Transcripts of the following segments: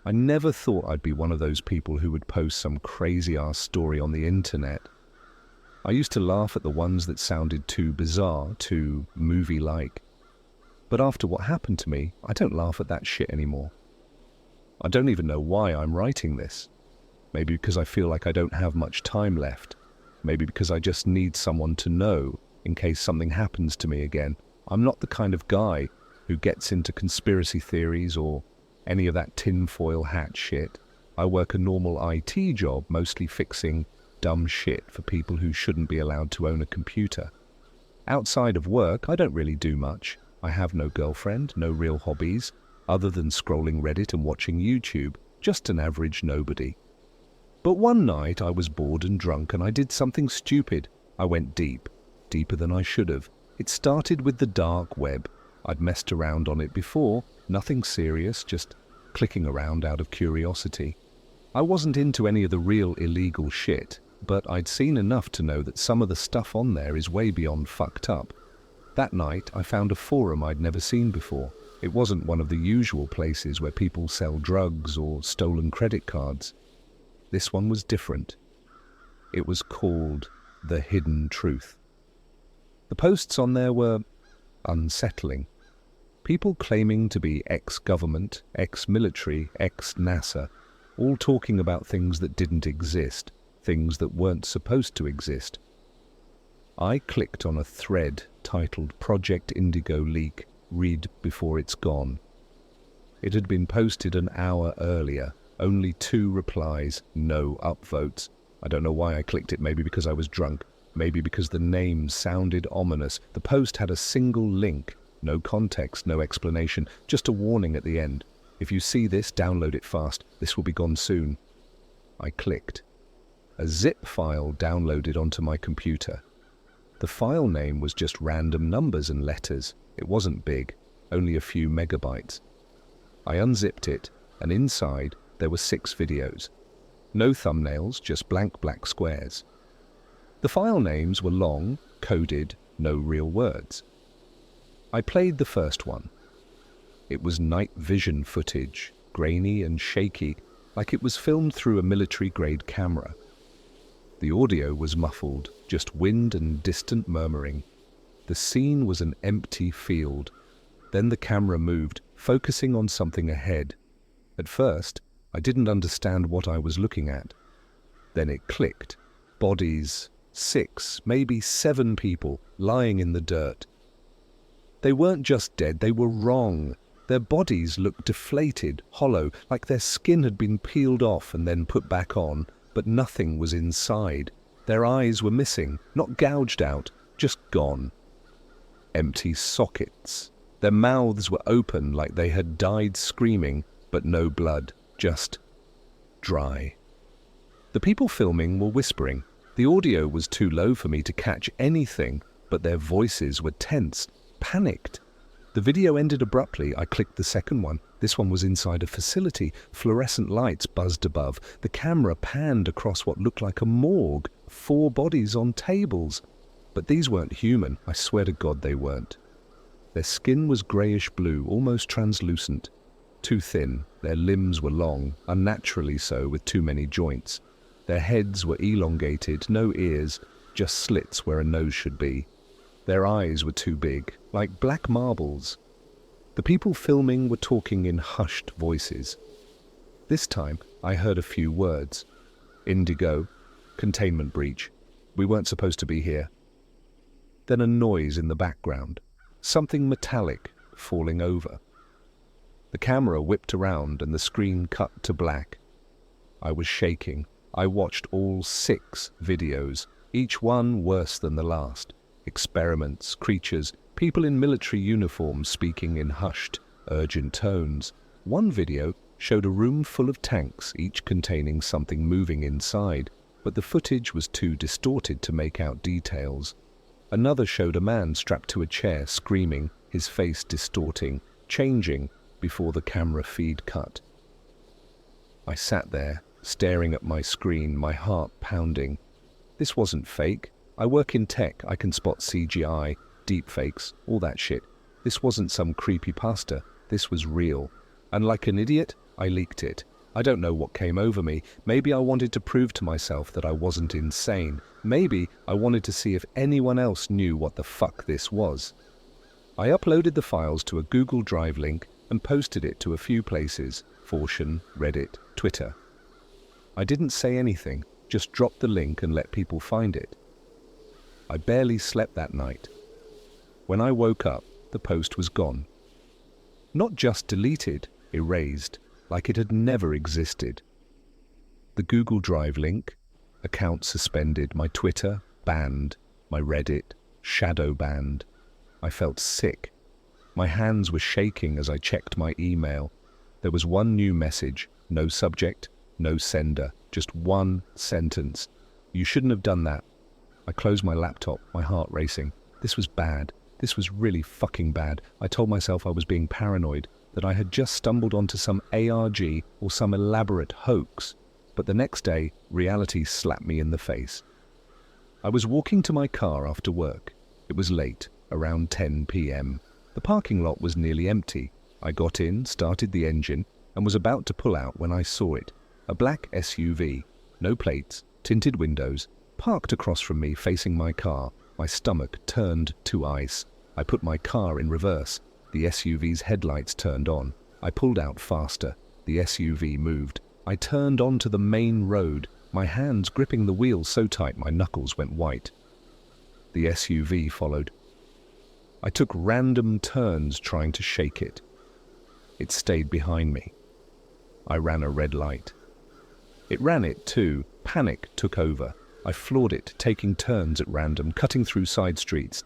I never thought I'd be one of those people who would post some crazy-ass story on the internet. I used to laugh at the ones that sounded too bizarre, too movie-like. But after what happened to me, I don't laugh at that shit anymore. I don't even know why I'm writing this. Maybe because I feel like I don't have much time left. Maybe because I just need someone to know in case something happens to me again. I'm not the kind of guy who gets into conspiracy theories or any of that tinfoil hat shit. I work a normal IT job, mostly fixing dumb shit for people who shouldn't be allowed to own a computer. Outside of work, I don't really do much. I have no girlfriend, no real hobbies, other than scrolling Reddit and watching YouTube, just an average nobody. But one night I was bored and drunk and I did something stupid. I went deep, deeper than I should have. It started with the dark web. I'd messed around on it before, nothing serious, just clicking around out of curiosity. I wasn't into any of the real illegal shit, but I'd seen enough to know that some of the stuff on there is way beyond fucked up. That night I found a forum I'd never seen before. It wasn't one of the usual places where people sell drugs or stolen credit cards. This one was different. It was called The Hidden Truth. The posts on there were unsettling. People claiming to be ex-government, ex-military, ex-NASA, all talking about things that didn't exist, things that weren't supposed to exist. I clicked on a thread titled Project Indigo Leak, Read Before It's Gone. It had been posted an hour earlier. Only 2 replies, no upvotes. I don't know why I clicked it, maybe because I was drunk, maybe because the name sounded ominous. The post had a single link, no context, no explanation, just a warning at the end. If you see this, download it fast. This will be gone soon. I clicked. A zip file downloaded onto my computer. The file name was just random numbers and letters. It wasn't big, only a few megabytes. I unzipped it, and inside there were 6 videos. No thumbnails, just blank black squares. The file names were long, coded, no real words. I played the first one. It was night vision footage, grainy and shaky, like it was filmed through a military-grade camera. The audio was muffled, just wind and distant murmuring. The scene was an empty field. Then the camera moved, focusing on something ahead. At first, I didn't understand what I was looking at. Then it clicked. Bodies, 6, maybe 7 people, lying in the dirt. They weren't just dead, they were wrong. Their bodies looked deflated, hollow, like their skin had been peeled off and then put back on, but nothing was inside. Their eyes were missing, not gouged out, just gone. Empty sockets. Their mouths were open like they had died screaming, but no blood. Just dry. The people filming were whispering. The audio was too low for me to catch anything, but their voices were tense, panicked. The video ended abruptly. I clicked the second one. This one was inside a facility. Fluorescent lights buzzed above. The camera panned across what looked like a morgue. 4 bodies on tables. But these weren't human. I swear to God they weren't. Their skin was greyish-blue, almost translucent. Too thin, their limbs were long, unnaturally so with too many joints. Their heads were elongated, no ears, just slits where a nose should be. Their eyes were too big, like black marbles. The people filming were talking in hushed voices. This time, I heard a few words. Indigo, containment breach, we weren't supposed to be here. Then a noise in the background, something metallic falling over. The camera whipped around and the screen cut to black. I was shaking. I watched all 6 videos, each one worse than the last. Experiments, creatures, people in military uniforms speaking in hushed, urgent tones. One video showed a room full of tanks, each containing something moving inside, but the footage was too distorted to make out details. Another showed a man strapped to a chair, screaming, his face distorting, changing, before the camera feed cut. I sat there, staring at my screen, my heart pounding. This wasn't fake. I work in tech, I can spot CGI, deepfakes, all that shit. This wasn't some creepypasta, this was real. And like an idiot, I leaked it. I don't know what came over me. Maybe I wanted to prove to myself that I wasn't insane. Maybe I wanted to see if anyone else knew what the fuck this was. I uploaded the files to a Google Drive link and posted it to a few places: Fortune, Reddit, Twitter. I didn't say anything, just dropped the link and let people find it. I barely slept that night. When I woke up, the post was gone. Not just deleted, erased, like it had never existed. The Google Drive link, account suspended, my Twitter banned, my Reddit shadow banned. I felt sick. My hands were shaking as I checked my email. There was one new message, no subject, no sender, just one sentence. "You shouldn't have done that." I closed my laptop, my heart racing. This was bad. This was really fucking bad. I told myself I was being paranoid, that I had just stumbled onto some ARG or some elaborate hoax. But the next day, reality slapped me in the face. I was walking to my car after work. It was late, around 10 p.m. The parking lot was nearly empty. I got in, started the engine, and was about to pull out when I saw it. A black SUV, no plates, tinted windows, parked across from me facing my car. My stomach turned to ice. I put my car in reverse. The SUV's headlights turned on. I pulled out faster. The SUV moved. I turned onto the main road, my hands gripping the wheel so tight my knuckles went white. The SUV followed. I took random turns trying to shake it. It stayed behind me. I ran a red light. It ran it too. Panic took over. I floored it, taking turns at random, cutting through side streets.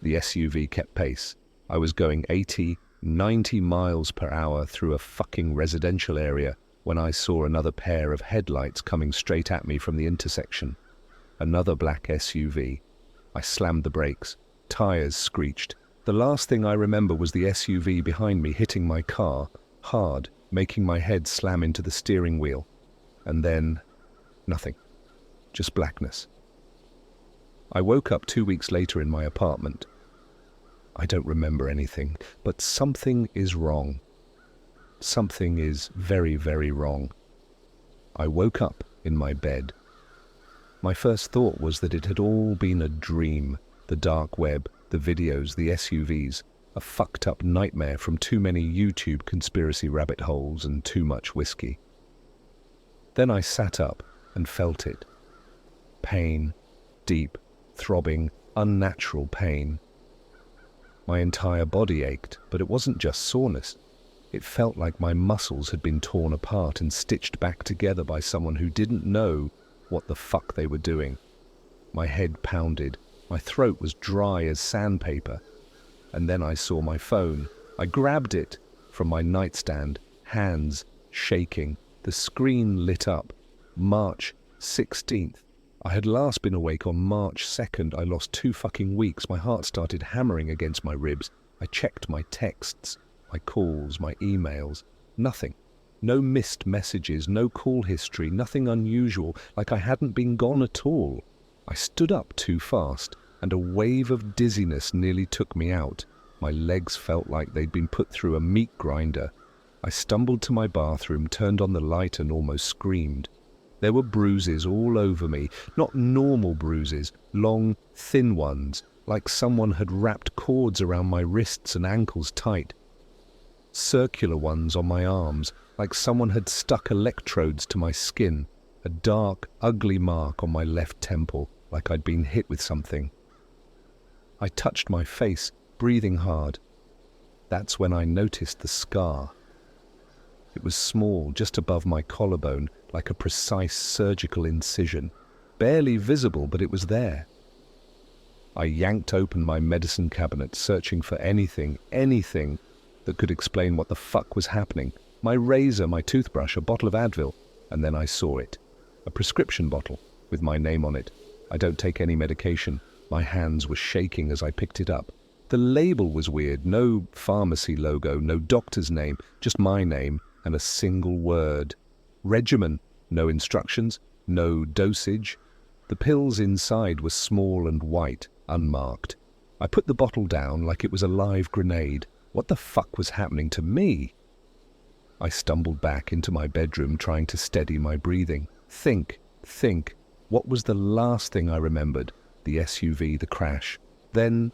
The SUV kept pace. I was going 80, 90 miles per hour through a fucking residential area when I saw another pair of headlights coming straight at me from the intersection. Another black SUV. I slammed the brakes. Tires screeched. The last thing I remember was the SUV behind me hitting my car, hard, making my head slam into the steering wheel. And then, nothing. Just blackness. I woke up 2 weeks later in my apartment. I don't remember anything, but something is wrong. Something is very, very wrong. I woke up in my bed. My first thought was that it had all been a dream. The dark web, the videos, the SUVs, a fucked up nightmare from too many YouTube conspiracy rabbit holes and too much whiskey. Then I sat up and felt it. Pain, deep, throbbing, unnatural pain. My entire body ached, but it wasn't just soreness. It felt like my muscles had been torn apart and stitched back together by someone who didn't know what the fuck they were doing. My head pounded. My throat was dry as sandpaper. And then I saw my phone. I grabbed it from my nightstand, hands shaking. The screen lit up. March 16th. I had last been awake on March 2nd. I lost 2 fucking weeks. My heart started hammering against my ribs. I checked my texts, my calls, my emails. Nothing. No missed messages, no call history, nothing unusual, like I hadn't been gone at all. I stood up too fast, and a wave of dizziness nearly took me out. My legs felt like they'd been put through a meat grinder. I stumbled to my bathroom, turned on the light, and almost screamed. There were bruises all over me, not normal bruises, long, thin ones, like someone had wrapped cords around my wrists and ankles tight. Circular ones on my arms, like someone had stuck electrodes to my skin. A dark, ugly mark on my left temple, like I'd been hit with something. I touched my face, breathing hard. That's when I noticed the scar. It was small, just above my collarbone, like a precise surgical incision. Barely visible, but it was there. I yanked open my medicine cabinet, searching for anything that could explain what the fuck was happening. My razor, my toothbrush, a bottle of Advil, and then I saw it. A prescription bottle with my name on it. I don't take any medication. My hands were shaking as I picked it up. The label was weird. No pharmacy logo, no doctor's name, just my name and a single word. Regimen. No instructions, no dosage. The pills inside were small and white, unmarked. I put the bottle down like it was a live grenade. What the fuck was happening to me? I stumbled back into my bedroom trying to steady my breathing. Think. What was the last thing I remembered? The SUV, the crash. Then,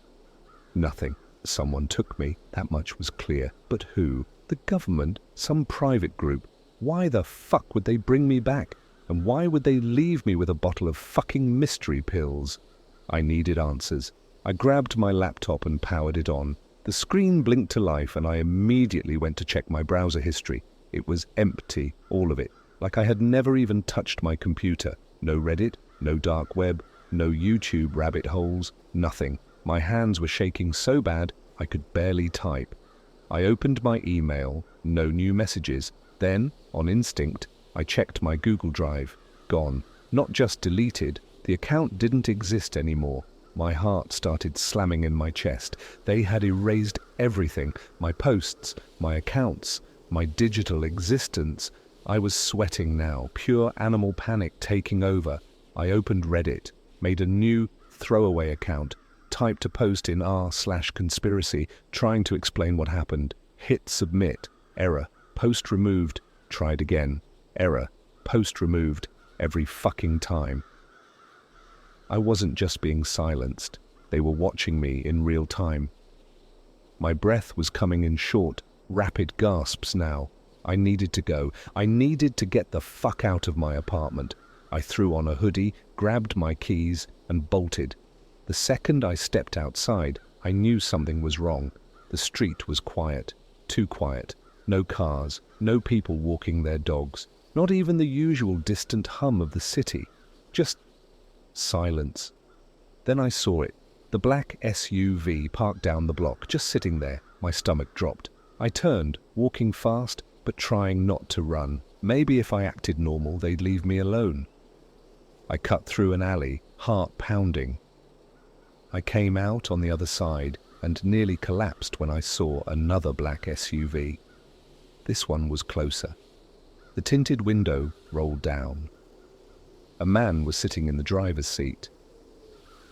nothing. Someone took me, that much was clear. But who? The government? Some private group? Why the fuck would they bring me back? And why would they leave me with a bottle of fucking mystery pills? I needed answers. I grabbed my laptop and powered it on. The screen blinked to life and I immediately went to check my browser history. It was empty, all of it, like I had never even touched my computer. No Reddit, no dark web, no YouTube rabbit holes, nothing. My hands were shaking so bad I could barely type. I opened my email, no new messages. Then, on instinct, I checked my Google Drive. Gone. Not just deleted, the account didn't exist anymore. My heart started slamming in my chest. They had erased everything. My posts, my accounts, my digital existence. I was sweating now, pure animal panic taking over. I opened Reddit, made a new throwaway account, typed a post in r/conspiracy, trying to explain what happened. Hit submit. Error. Post removed. Tried again. Error. Post removed. Every fucking time. I wasn't just being silenced. They were watching me in real time. My breath was coming in short, rapid gasps now. I needed to go. I needed to get the fuck out of my apartment. I threw on a hoodie, grabbed my keys, and bolted. The second I stepped outside, I knew something was wrong. The street was quiet. Too quiet. No cars, no people walking their dogs. Not even the usual distant hum of the city. Just silence. Then I saw it. The black SUV parked down the block, just sitting there. My stomach dropped. I turned, walking fast, but trying not to run. Maybe if I acted normal, they'd leave me alone. I cut through an alley, heart pounding. I came out on the other side and nearly collapsed when I saw another black SUV. This one was closer. The tinted window rolled down. A man was sitting in the driver's seat.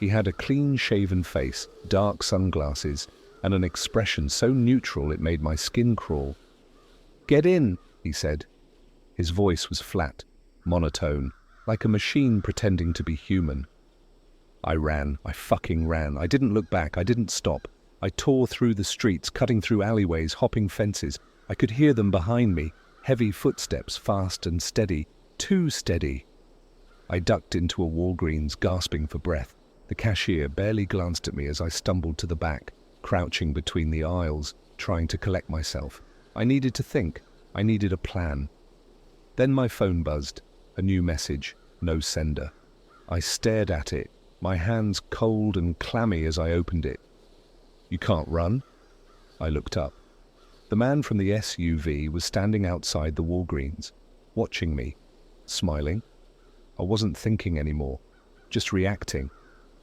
He had a clean-shaven face, dark sunglasses, and an expression so neutral it made my skin crawl. "Get in," he said. His voice was flat, monotone, like a machine pretending to be human. I ran. I fucking ran. I didn't look back. I didn't stop. I tore through the streets, cutting through alleyways, hopping fences. I could hear them behind me, heavy footsteps, fast and steady, too steady. I ducked into a Walgreens, gasping for breath. The cashier barely glanced at me as I stumbled to the back, crouching between the aisles, trying to collect myself. I needed to think. I needed a plan. Then my phone buzzed. A new message. No sender. I stared at it, my hands cold and clammy as I opened it. "You can't run?" I looked up. The man from the SUV was standing outside the Walgreens, watching me, smiling. I wasn't thinking anymore, just reacting.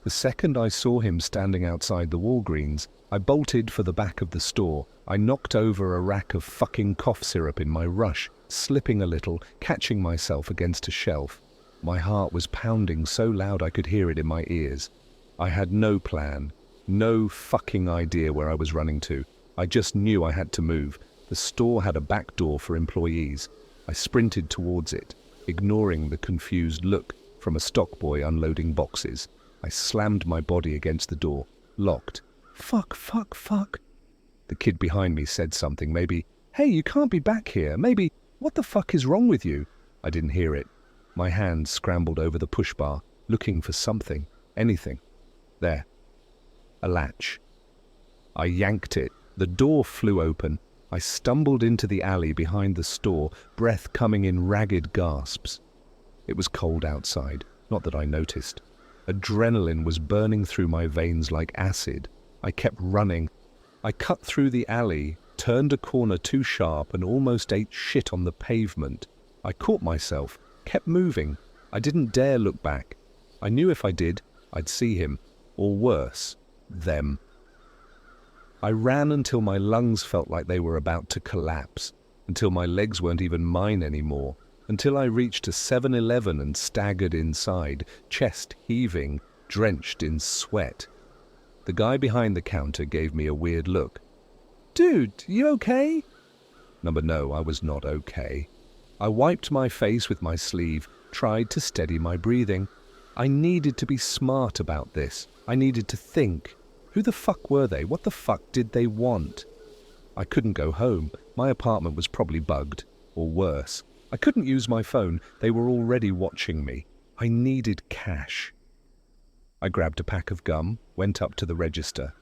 The second I saw him standing outside the Walgreens, I bolted for the back of the store. I knocked over a rack of fucking cough syrup in my rush, slipping a little, catching myself against a shelf. My heart was pounding so loud I could hear it in my ears. I had no plan, no fucking idea where I was running to. I just knew I had to move. The store had a back door for employees. I sprinted towards it, ignoring the confused look from a stock boy unloading boxes. I slammed my body against the door, locked. Fuck. The kid behind me said something, maybe, "Hey, you can't be back here." Maybe, "What the fuck is wrong with you?" I didn't hear it. My hand scrambled over the push bar, looking for something, anything. There. A latch. I yanked it. The door flew open. I stumbled into the alley behind the store, breath coming in ragged gasps. It was cold outside, not that I noticed. Adrenaline was burning through my veins like acid. I kept running. I cut through the alley, turned a corner too sharp and almost ate shit on the pavement. I caught myself, kept moving. I didn't dare look back. I knew if I did, I'd see him, or worse, them. I ran until my lungs felt like they were about to collapse, until my legs weren't even mine anymore, until I reached a 7-Eleven and staggered inside, chest heaving, drenched in sweat. The guy behind the counter gave me a weird look. "Dude, you okay?" No, I was not okay. I wiped my face with my sleeve, tried to steady my breathing. I needed to be smart about this. I needed to think. Who the fuck were they? What the fuck did they want? I couldn't go home. My apartment was probably bugged, or worse. I couldn't use my phone. They were already watching me. I needed cash. I grabbed a pack of gum, went up to the register.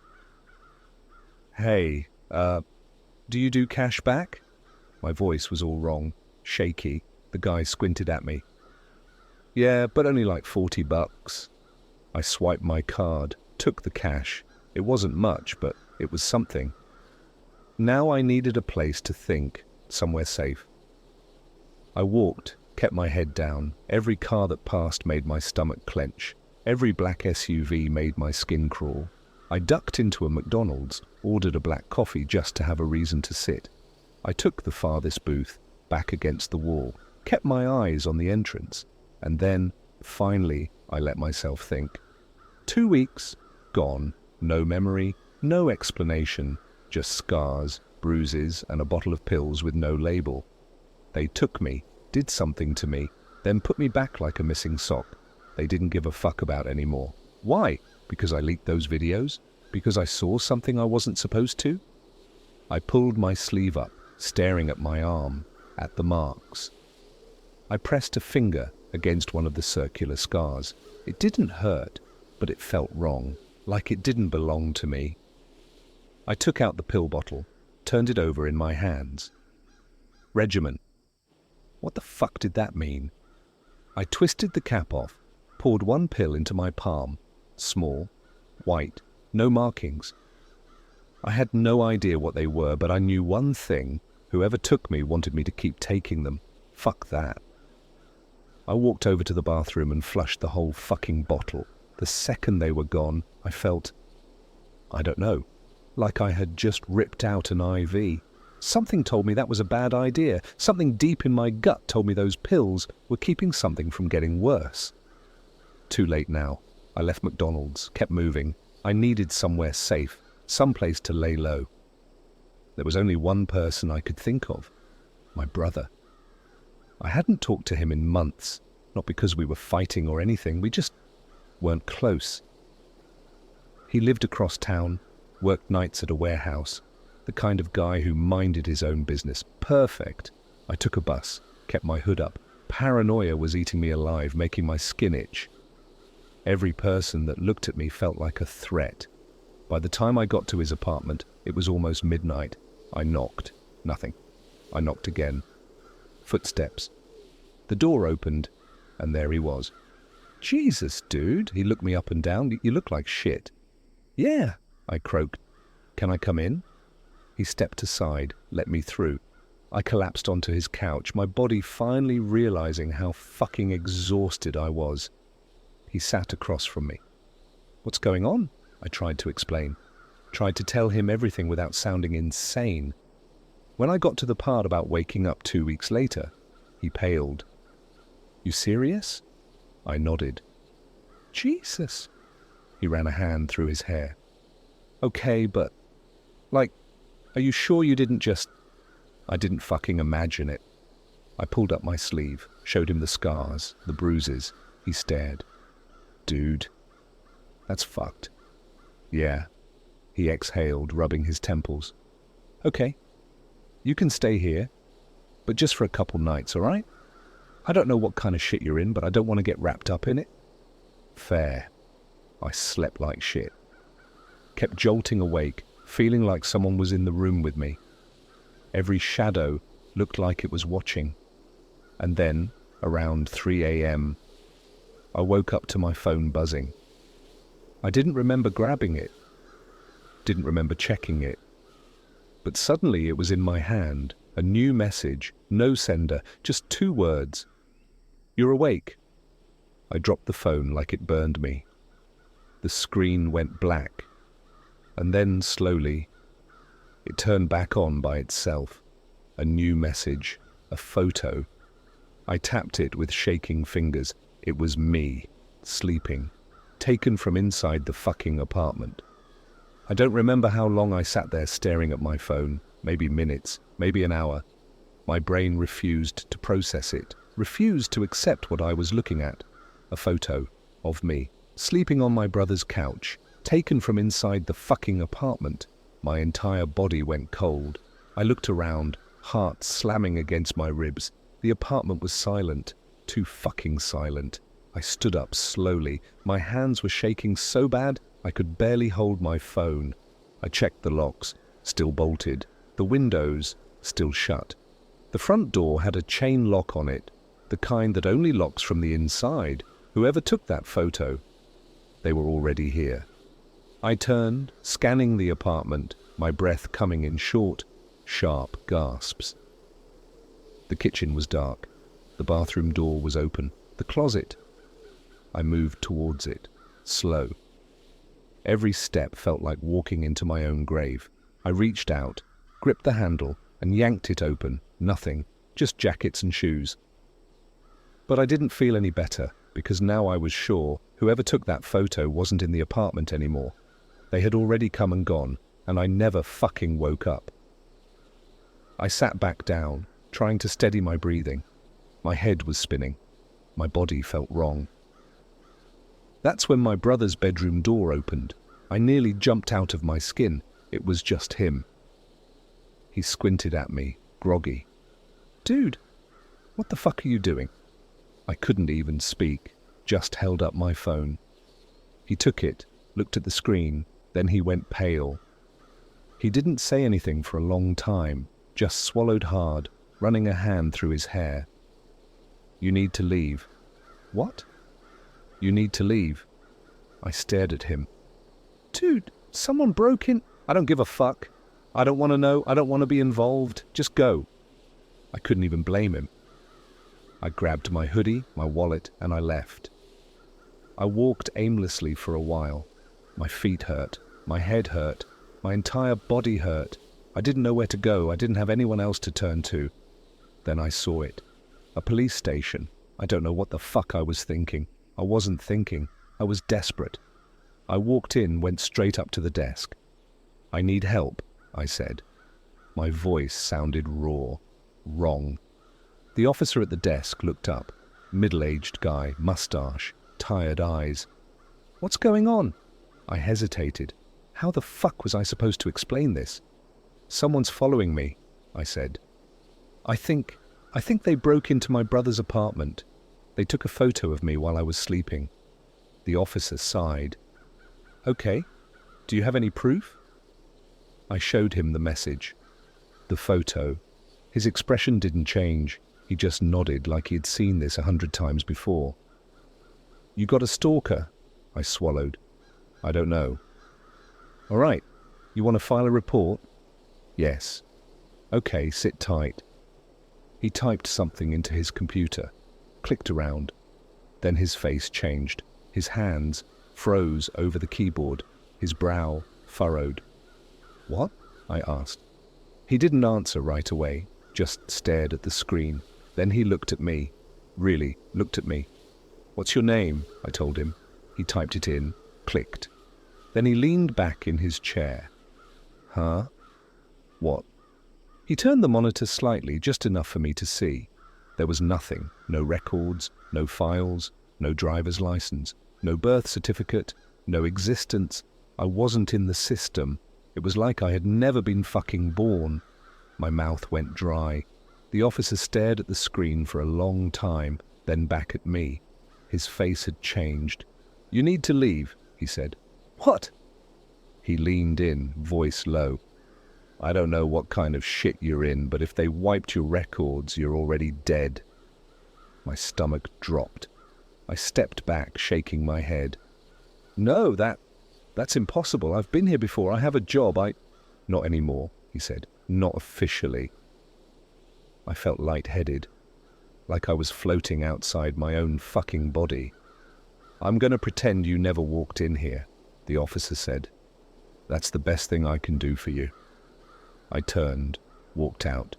Hey, do you do cash back? My voice was all wrong, shaky. The guy squinted at me. Yeah, but only like $40. I swiped my card, took the cash. It wasn't much, but it was something. Now I needed a place to think, somewhere safe. I walked, kept my head down. Every car that passed made my stomach clench. Every black SUV made my skin crawl. I ducked into a McDonald's, ordered a black coffee just to have a reason to sit. I took the farthest booth, back against the wall, kept my eyes on the entrance, and then, finally, I let myself think. 2 weeks, gone, no memory, no explanation, just scars, bruises, and a bottle of pills with no label. They took me, did something to me, then put me back like a missing sock. They didn't give a fuck about anymore. Why? Because I leaked those videos? Because I saw something I wasn't supposed to? I pulled my sleeve up, staring at my arm, at the marks. I pressed a finger against one of the circular scars. It didn't hurt, but it felt wrong, like it didn't belong to me. I took out the pill bottle, turned it over in my hands. Regimen. What the fuck did that mean? I twisted the cap off, poured one pill into my palm, small, white, no markings. I had no idea what they were, but I knew one thing. Whoever took me wanted me to keep taking them. Fuck that. I walked over to the bathroom and flushed the whole fucking bottle. The second they were gone, I felt, I don't know, like I had just ripped out an IV. Something told me that was a bad idea. Something deep in my gut told me those pills were keeping something from getting worse. Too late now. I left McDonald's, kept moving. I needed somewhere safe, someplace to lay low. There was only one person I could think of, my brother. I hadn't talked to him in months, not because we were fighting or anything, we just weren't close. He lived across town, worked nights at a warehouse, the kind of guy who minded his own business. Perfect. I took a bus, kept my hood up. Paranoia was eating me alive, making my skin itch. Every person that looked at me felt like a threat. By the time I got to his apartment, it was almost midnight. I knocked. Nothing. I knocked again. Footsteps. The door opened, and there he was. Jesus, dude, he looked me up and down. You look like shit. Yeah, I croaked. Can I come in? He stepped aside, let me through. I collapsed onto his couch, my body finally realizing how fucking exhausted I was. He sat across from me. What's going on? I tried to explain. Tried to tell him everything without sounding insane. When I got to the part about waking up 2 weeks later, he paled. You serious? I nodded. Jesus. He ran a hand through his hair. Okay, but, are you sure you didn't just... I didn't fucking imagine it. I pulled up my sleeve, showed him the scars, the bruises. He stared. Dude, that's fucked. Yeah. He exhaled, rubbing his temples. Okay. You can stay here, but just for a couple nights, all right? I don't know what kind of shit you're in, but I don't want to get wrapped up in it. Fair. I slept like shit. Kept jolting awake, feeling like someone was in the room with me. Every shadow looked like it was watching. And then, around 3 a.m., I woke up to my phone buzzing. I didn't remember grabbing it. Didn't remember checking it. But suddenly it was in my hand, a new message, no sender, just 2 words. You're awake. I dropped the phone like it burned me. The screen went black, and then slowly, it turned back on by itself. A new message, a photo. I tapped it with shaking fingers. It was me, sleeping, taken from inside the fucking apartment. I don't remember how long I sat there staring at my phone. maybe minutes, maybe an hour. My brain refused to process it, refused to accept what I was looking at. A photo of me, sleeping on my brother's couch, taken from inside the fucking apartment. My entire body went cold. I looked around, heart slamming against my ribs. The apartment was silent, too fucking silent. I stood up slowly. My hands were shaking so bad I could barely hold my phone. I checked the locks, still bolted. The windows, still shut. The front door had a chain lock on it, the kind that only locks from the inside. Whoever took that photo, they were already here. I turned, scanning the apartment, my breath coming in short, sharp gasps. The kitchen was dark. The bathroom door was open. The closet. I moved towards it, slow. Every step felt like walking into my own grave. I reached out, gripped the handle, and yanked it open. Nothing, just jackets and shoes. But I didn't feel any better, because now I was sure whoever took that photo wasn't in the apartment anymore. They had already come and gone, and I never fucking woke up. I sat back down, trying to steady my breathing. My head was spinning. My body felt wrong. That's when my brother's bedroom door opened. I nearly jumped out of my skin. It was just him. He squinted at me, groggy. "Dude, what the fuck are you doing?" I couldn't even speak, just held up my phone. He took it, looked at the screen, then he went pale. He didn't say anything for a long time, just swallowed hard, running a hand through his hair. "You need to leave." "What?" "You need to leave." I stared at him. "Dude, someone broke in." "I don't give a fuck. I don't want to know. I don't want to be involved. Just go." I couldn't even blame him. I grabbed my hoodie, my wallet, and I left. I walked aimlessly for a while. My feet hurt. My head hurt. My entire body hurt. I didn't know where to go. I didn't have anyone else to turn to. Then I saw it. A police station. I don't know what the fuck I was thinking. I wasn't thinking. I was desperate. I walked in, went straight up to the desk. "I need help," I said. My voice sounded raw, wrong. The officer at the desk looked up. Middle-aged guy, mustache, tired eyes. "What's going on?" I hesitated. How the fuck was I supposed to explain this? "Someone's following me," I said. I think they broke into my brother's apartment. They took a photo of me while I was sleeping." The officer sighed. "Okay. Do you have any proof?" I showed him the message. The photo. His expression didn't change. He just nodded like he had seen this 100 times before. "You got a stalker?" I swallowed. "I don't know." "All right. You want to file a report?" "Yes." "Okay, sit tight." He typed something into his computer, clicked around. Then his face changed. His hands froze over the keyboard, his brow furrowed. "What?" I asked. He didn't answer right away, just stared at the screen. Then he looked at me. Really looked at me. "What's your name?" I told him. He typed it in, clicked. Then he leaned back in his chair. "Huh? What?" He turned the monitor slightly, just enough for me to see. There was nothing, no records, no files, no driver's license, no birth certificate, no existence. I wasn't in the system. It was like I had never been fucking born. My mouth went dry. The officer stared at the screen for a long time, then back at me. His face had changed. "You need to leave," he said. "What?" He leaned in, voice low. "I don't know what kind of shit you're in, but if they wiped your records, you're already dead." My stomach dropped. I stepped back, shaking my head. "No, that's impossible. I've been here before. I have a job. Not anymore," he said. "Not officially." I felt lightheaded, like I was floating outside my own fucking body. "I'm going to pretend you never walked in here," the officer said. "That's the best thing I can do for you." I turned, walked out.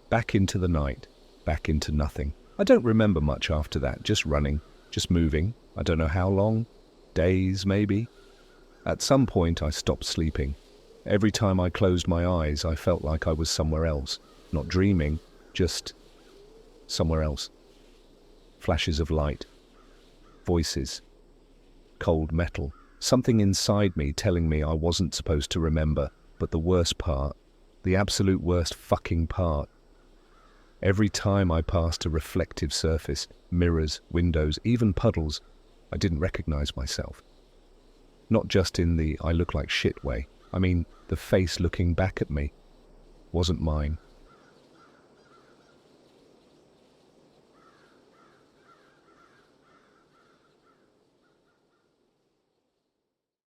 Back into the night, back into nothing. I don't remember much after that, just running, just moving. I don't know how long. Days, maybe. At some point I stopped sleeping. Every time I closed my eyes, I felt like I was somewhere else. Not dreaming, just somewhere else. Flashes of light, voices, cold metal, something inside me telling me I wasn't supposed to remember. But the worst part, the absolute worst fucking part, every time I passed a reflective surface, mirrors, windows, even puddles, I didn't recognize myself. Not just in the I look like shit way. I mean, the face looking back at me wasn't mine.